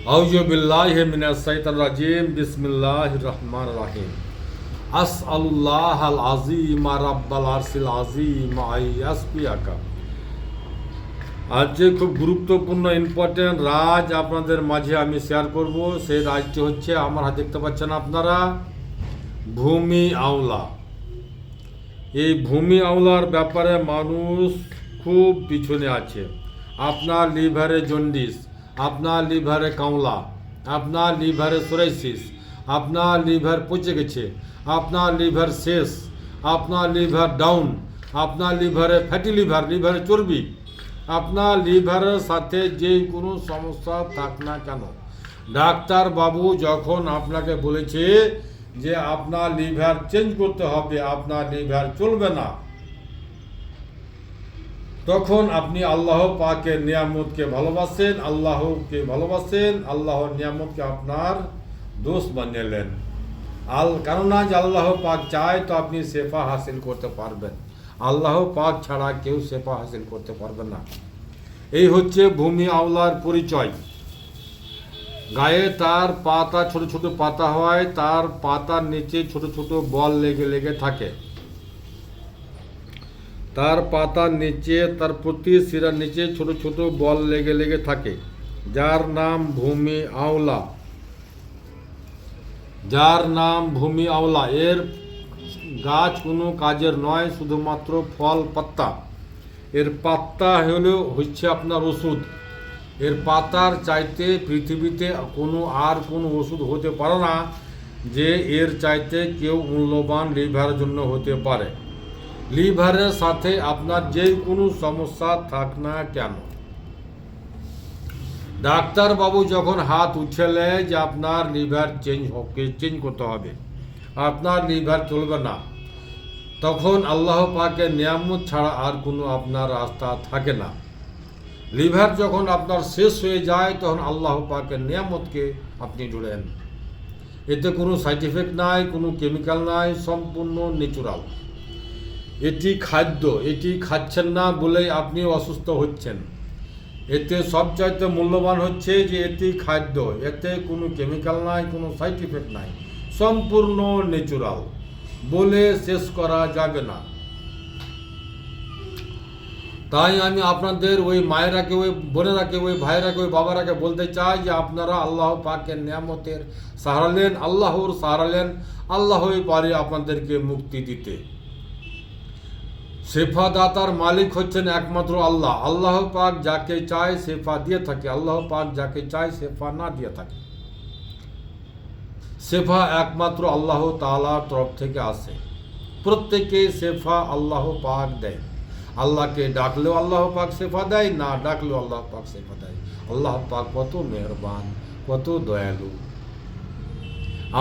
আউযু বিল্লাহি মিনাশ শাইতানির রাজিম বিসমিল্লাহির রহমানির রহিম আসআলুল্লাহাল আযীম রাব্বাল আরশিল আযীম আইয়াসপিয়াকা। আজকে খুব গুরুত্বপূর্ণ ইম্পর্টেন্ট রাজ আপনাদের মাঝে আমি শেয়ার করব। সেই রাজটি হচ্ছে, আমার হাতে দেখতে পাচ্ছেন আপনারা, ভূমি আওলা। এই ভূমি আওলার ব্যাপারে মানুষ খুব পিছনে আছে। আপনার লিভারে জন্ডিস, আপনার লিভারে কাওলা, আপনার লিভারে সোরাইসিস, আপনার লিভার পচে গেছে, আপনার লিভার শেষ, আপনার লিভার ডাউন, আপনার লিভারে ফ্যাটি লিভার, লিভারে চর্বি, আপনার লিভারের সাথে যে কোনো সমস্যা থাক না কেন, ডাক্তার বাবু যখন আপনাকে বলেছে যে আপনার লিভার চেঞ্জ করতে হবে, আপনার লিভার চলবে না, তখন আপনি আল্লাহ পাকের নিয়ামতকে ভালোবাসেন, আল্লাহকে ভালোবাসেন, আল্লাহর নিয়ামতকে আপনার দোষ বানিয়েলেন। কেননা যে আল্লাহ পাক চায় তো আপনি শেফা হাসিল করতে পারবেন, আল্লাহ পাক ছাড়া কেউ শেফা হাসিল করতে পারবে না। এই হচ্ছে ভূমি আওলার পরিচয়। গায়ে তার পাতা, ছোট ছোট পাতা হয়, তার পাতার নিচে ছোট ছোট বল লেগে লেগে থাকে, তার পাতার নিচে, তার প্রতি শিরার নিচে ছোট ছোট বল লেগে লেগে থাকে, যার নাম ভূমি আওলা, যার নাম ভূমি আওলা। এর গাছ কোনো কাজের নয়, শুধুমাত্র ফল পাতা। এর পাতা হচ্ছে আপনার ওষুধ। এর পাতার চাইতে পৃথিবীতে কোনো ওষুধ হতে পারে না যে এর চাইতে কেউ মূল্যবান লিভারের জন্য হতে পারে। লিভারের সাথে আপনার যে কোনো সমস্যা থাক না কেন, ডাক্তার বাবু যখন হাত উঠেলে যে আপনার লিভার চেঞ্জ করতে হবে, আপনার লিভার চলবে না, তখন আল্লাহ পাকের নিয়ামত ছাড়া আর কোনো আপনার রাস্তা থাকে না। লিভার যখন আপনার শেষ হয়ে যায়, তখন আল্লাহ পাকের নিয়ামতকে আপনি জুড়েন। এতে কোনো সাইড এফেক্ট নাই, কোনো কেমিক্যাল নাই, সম্পূর্ণ ন্যাচুরাল। এটি খাদ্য, এটি খাচ্ছেন না বলেই আপনি অসুস্থ হচ্ছেন। এতে সবচাইতে মূল্যবান হচ্ছে যে এটি খাদ্য, এতে কোনো কেমিক্যাল নাই, কোনো সাইড এফেক্ট নাই, সম্পূর্ণ ন্যাচুরাল, বলে শেষ করা যাবে না। তাই আমি আপনাদের ওই মায়েরাকে, ওই বোনেরাকে, ওই ভাইরাকে, ওই বাবারাকে বলতে চাই যে আপনারা আল্লাহ পাকের নিয়ামতের সাহারা নেন, আল্লাহর সাহারা নেন। আল্লাহই পারে আপনাদেরকে মুক্তি দিতে। শেফা দাতার মালিক হচ্ছেন একমাত্র আল্লাহ। আল্লাহ পাক যাকে চায় শেফা দিয়ে থাকে, আল্লাহ পাক যাকে চায় শেফা না দিয়ে থাকে। শেফা একমাত্র আল্লাহ তাআলার তরফ থেকে আসে। প্রত্যেকে শেফা আল্লাহ পাক দেয়। আল্লাহকে ডাকলেও আল্লাহ পাক শেফা দেয়, না ডাকলেও আল্লাহ পাক শেফা দেয়। আল্লাহ পাক কত মেহেরবান, কত দয়ালু।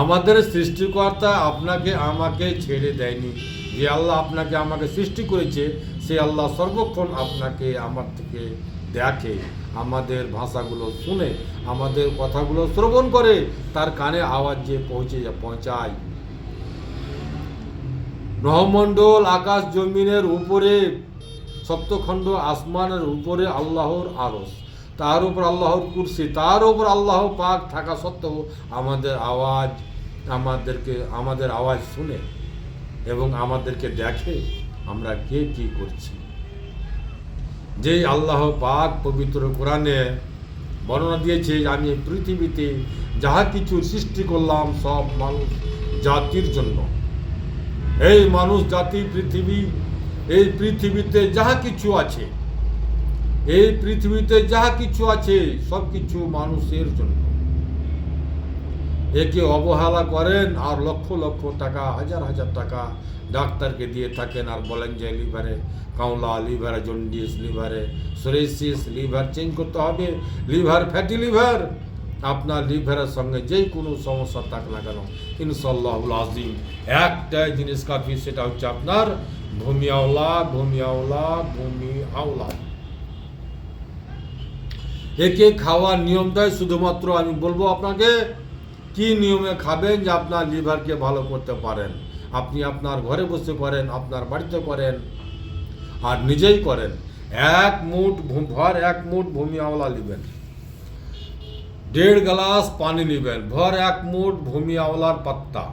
আমাদের সৃষ্টিকর্তা আপনাকে আমাকে ছেড়ে দেয়নি। যে আল্লাহ আপনাকে আমাকে সৃষ্টি করেছে, সে আল্লাহ সর্বক্ষণ আপনাকে আমার থেকে দেখে, আমাদের ভাষাগুলো শুনে, আমাদের কথাগুলো শ্রবণ করে, তার কানে আওয়াজ যে পৌঁছায়। নভমণ্ডল, আকাশ জমিনের উপরে, সপ্তখণ্ড আসমানের উপরে আল্লাহর আরশ, তার উপর আল্লাহর কুরসি, তার উপর আল্লাহ পাক থাকা সত্ত্বেও আমাদের আওয়াজ শুনে এবং আমাদেরকে দেখে আমরা কে কি করছি। যেই আল্লাহ পাক পবিত্র কোরআনে বর্ণনা দিয়েছে, আমি পৃথিবীতে যাহা কিছু সৃষ্টি করলাম সব মানুষ জাতির জন্য। এই মানুষ জাতি, এই পৃথিবীতে যাহা কিছু আছে, এই পৃথিবীতে যাহা কিছু আছে সব কিছু মানুষের জন্য। একে অবহেলা করেন আর লক্ষ লক্ষ টাকা, হাজার হাজার টাকা ডাক্তারকে দিয়ে থাকেন, আর বলেন যে লিভারে কাওলা, লিভারে জন্ডিস, লিভারে সোরাইসিস, লিভার চেঞ্জ করতে হবে, লিভার ফ্যাটি লিভার। আপনার লিভারের সঙ্গে যেই কোনো সমস্যা থাক না কেন, ইনশাআল্লাহুল আযীম একটাই জিনিস কাফি, সেটা হচ্ছে আপনার ভূমি আওলা, ভূমি আওলা, ভূমি আওলা। একে খাওয়ার নিয়মটাই শুধুমাত্র আমি বলবো আপনাকে, কি নিয়মে খাবেন যে আপনার লিভারকে ভালো করতে পারেন। আপনি আপনার ঘরে বসে করেন, আপনার বাড়িতে করেন, আর নিজেই করেন। এক মুঠ ভূমি আওলা নেবেন, 1.5 গ্লাস পানি নেবেন, ভর 1 মুঠ ভূমি আওলার পাত্তা,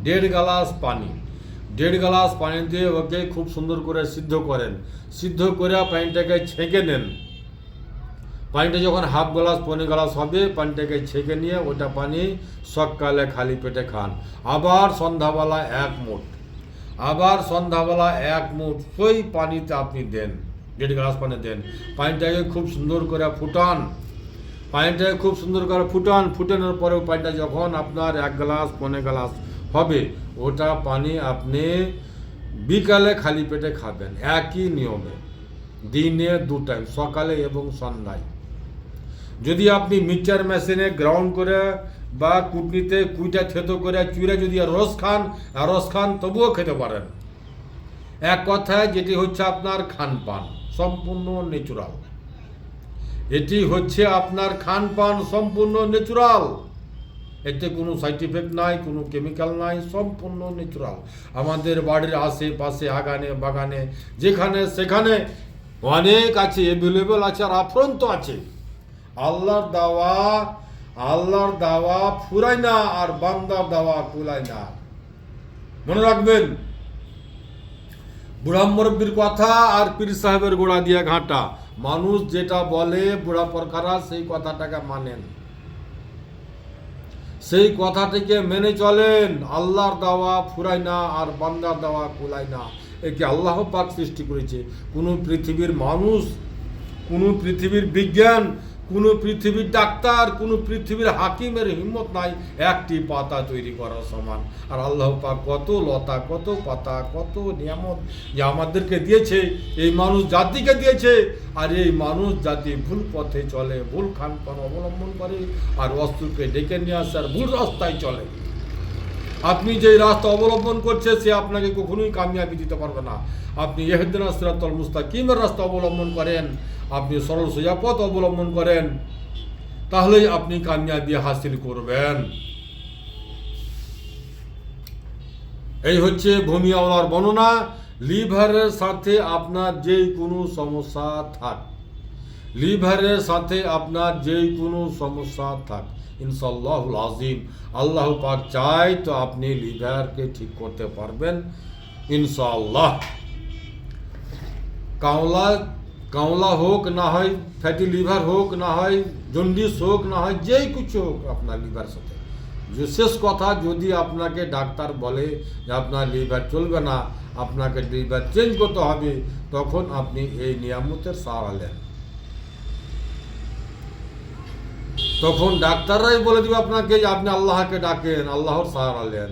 1.5 গ্লাস পানি, 1.5 গ্লাস পানি দিয়ে ওকে খুব সুন্দর করে সিদ্ধ করেন। সিদ্ধ করে পানিটাকে ছেঁকে নেন। পানিটা যখন 1/2 গ্লাস 1.5 গ্লাস হবে, পানিটাকে ছেঁকে নিয়ে ওটা পানি সকালে খালি পেটে খান। আবার সন্ধ্যাবেলা 1 মুঠ, আবার সন্ধ্যাবেলা 1 মুঠ ওই পানিতে আপনি দেন, 1.5 গ্লাস পানি দেন। পানিটাকে খুব সুন্দর করে ফুটান, পানিটাকে খুব সুন্দর করে ফুটান। ফুটানোর পরেও পানিটা যখন আপনার 1 গ্লাস 1.5 গ্লাস হবে, ওটা পানি আপনি বিকালে খালি পেটে খাবেন, একই নিয়মে, দিনে 2 টাইম, সকালে এবং সন্ধ্যায়। যদি আপনি মিক্সচার মেশিনে গ্রাউন্ড করে বা কুটনিতে কুইটা থেতো করে চুড়ে যদি রস খান তবুও খেতে পারেন। এক কথায় যেটি হচ্ছে আপনার খানপান সম্পূর্ণ ন্যাচুরাল, এটি হচ্ছে আপনার খানপান সম্পূর্ণ ন্যাচুরাল, এতে কোনো সাইড ইফেক্ট নাই, কোনো কেমিক্যাল নাই, সম্পূর্ণ ন্যাচুরাল। আমাদের বাড়ির আশেপাশে আগানে বাগানে যেখানে সেখানে অনেক আছে, অ্যাভেলেবেল আছে, আর আফরন্ত আছে। আল্লাহর দাওয়া ফুরায় না, আর বান্দার দাওয়া কুলায় না। মনে রাখবেন, বুড়া মুরব্বির কথা আর পীর সাহেবের গোড়া দিয়ে ঘাঁটা। মানুষ যেটা বলে বুড়া পরকারা সেই কথাটাকে মানেন, সেই কথাটিকে মেনে চলেন। আল্লাহর দাওয়া ফুরায় না, আর বান্দার দাওয়া কুলায় না। একে আল্লাহ পাক সৃষ্টি করেছে। কোনো পৃথিবীর মানুষ, কোনো পৃথিবীর বিজ্ঞান, কোনো পৃথিবীর ডাক্তার, কোনো পৃথিবীর হাকিমের হিম্মত নাই একটি পাতা তৈরি করার সমান। আর আল্লাহ পাক কত লতা, কত পাতা, কত নিয়ামত যে আমাদেরকে দিয়েছে, এই মানুষ জাতিকে দিয়েছে। আর এই মানুষ জাতি ভুল পথে চলে, ভুল খানপান অবলম্বন করে, আর অস্ত্রকে ডেকে নিয়ে আসে, আর ভুল রাস্তায় চলে। আপনি যে রাস্তা অবলম্বন করছে সে আপনাকে কখনোই কামিয়াবি দিতে পারবে না। আপনি ইহদিনাস সিরাতাল মুস্তাকিমের রাস্তা অবলম্বন করেন, আপনি সরল সোজা পথ অবলম্বন করেন, তাহলেই আপনি কামিয়াবি হাসিল করবেন। এই হচ্ছে ভূমি আওলার বর্ণনা। লিভারের সাথে আপনার যেই কোনো সমস্যা থাক, লিভারের সাথে আপনার যেই কোনো সমস্যা থাক, ইনশাআল্লাহুল আজিম আল্লাহ পাক চাই তো আপনি লিভারকে ঠিক করতে পারবেন ইনশাআল্লাহ। কাওলা হোক, না হয় ফ্যাটি লিভার হোক, না হয় জন্ডিস হোক, না হয় যেই কিছু হোক আপনার লিভার সাথে। যে শেষ কথা, যদি আপনাকে ডাক্তার বলে যে আপনার লিভার চলবে না, আপনাকে লিভার চেঞ্জ করতে হবে, তখন আপনি এই নিয়ামতের সাহারা নেন। তখন ডাক্তাররাই বলে দিবে আপনাকে যে আপনি আল্লাহকে ডাকেন, আল্লাহর সাহারা নেন।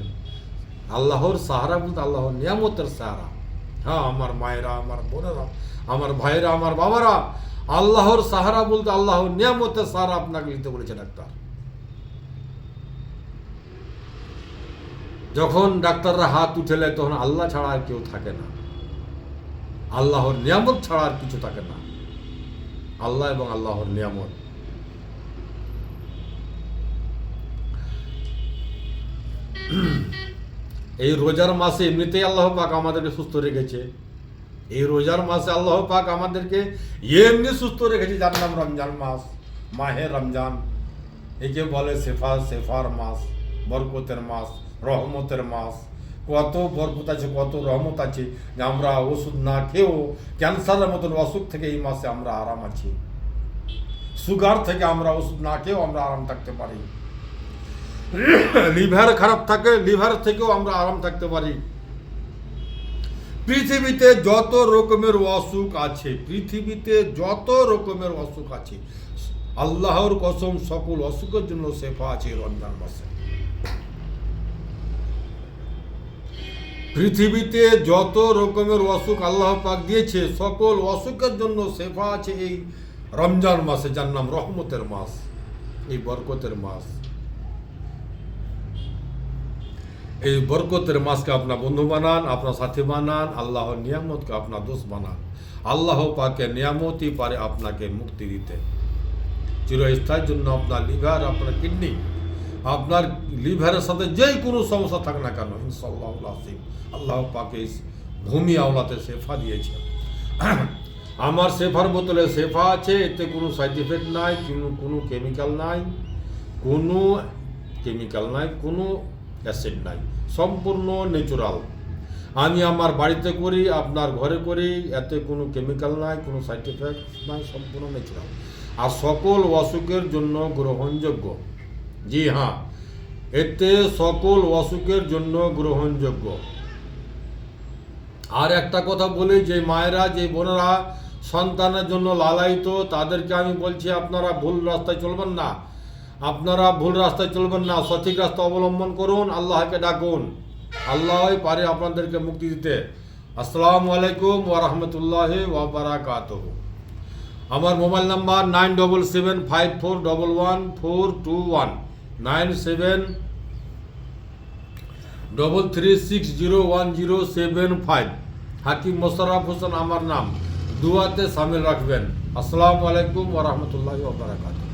আল্লাহর সাহারা বলতে আল্লাহর নিয়ামতের সাহারা। হ্যাঁ, আমার মায়েরা, আমার বোনেরা, আমার ভাইরা, আমার বাবারা, আল্লাহর সাহারা বলতে আল্লাহর নিয়ামতের সাহারা আপনাকে নিতে বলেছে ডাক্তার। যখন ডাক্তাররা হাত উঠেলে তখন আল্লাহ ছাড়া আর কেউ থাকে না, আল্লাহর নিয়ামত ছাড়া আর কিছু থাকে না। আল্লাহ এবং আল্লাহর নিয়ামত। এই রোজার মাসে এমনিতেই আল্লাহ পাক আমাদেরকে সুস্থ রেখেছে। এই রোজার মাসে আল্লাহ পাক আমাদেরকে এমনি সুস্থ রেখেছে, যার নাম রমজান মাস, মাহে রমজান। একে বলে সেফার মাস, বরকতের মাস, রহমতের মাস। কত বরকত আছে, কত রহমত আছে যে আমরা ওষুধ না খেয়েও ক্যান্সারের মতন অসুখ থেকে এই মাসে আমরা আরাম আছি। সুগার থেকে আমরা ওষুধ না খেয়েও আমরা আরাম থাকতে পারি। লিভার খারাপ থাকে, লিভার থেকেও আমরা আরাম থাকতে পারি। পৃথিবীতে যত রকমের অসুখ আছে, পৃথিবীতে যত রকমের অসুখ আছে, আল্লাহর কসম সকল অসুখের জন্য শেফা আছে রমজান মাসে। পৃথিবীতে যত রকমের অসুখ আল্লাহ পাক দিয়েছে, সকল অসুখের জন্য শেফা আছে এই রমজান মাসে, যার নাম রহমতের মাস, এই বরকতের মাস। এই বরকতের মাসকে আপনার বন্ধু বানান, আপনার সাথী বানান, আল্লাহর নিয়ামতকে আপনার দোস্ত বানান। আল্লাহ পাকের নিয়ামতই পারে আপনাকে মুক্তি দিতে চিরস্থায়ীর জন্য। আপনার লিভার, আপনার কিডনি, আপনার লিভারের সাথে যেই কোনো সমস্যা থাক না কেন, ইনশাআল্লাহুল আজিম আল্লাহ পাকে ভূমি আওলাতে শেফা দিয়েছে। আমার শেফার বোতলে শেফা আছে, এতে কোনো সাইড ইফেক্ট নাই, কোনো কেমিক্যাল নাই, কোনো কেমিক্যাল নাই, কোনো অ্যাসিড নাই, সম্পূর্ণ ন্যাচুরাল। আমি আমার বাড়িতে করি, আপনার ঘরে করি, এতে কোনো কেমিক্যাল নাই, কোনো সাইড এফেক্ট নাই, সম্পূর্ণ ন্যাচুরাল আর সকল অসুখের জন্য গ্রহণযোগ্য। জি হ্যাঁ, এতে সকল অসুখের জন্য গ্রহণযোগ্য। আর একটা কথা বলি, যে মায়েরা, যে বোনেরা সন্তানের জন্য লালায়িত, তাদেরকে আমি বলছি আপনারা ভুল রাস্তায় চলবেন না, আপনারা ভুল রাস্তায় চলবেন না, সঠিক রাস্তা অবলম্বন করুন, আল্লাহকে ডাকুন, আল্লাহই পারে আপনাদেরকে মুক্তি দিতে। আসসালামু আলাইকুম ওয়া রাহমাতুল্লাহি ওয়া বারাকাতুহু। আমার মোবাইল নাম্বার 9775411421, 9733601075। হাকিম মোশাররফ হোসেন আমার নাম, দুয়াতে শামিল রাখবেন। আসসালামু আলাইকুম ওয়া রাহমাতুল্লাহি ওয়া বারাকাতুহু।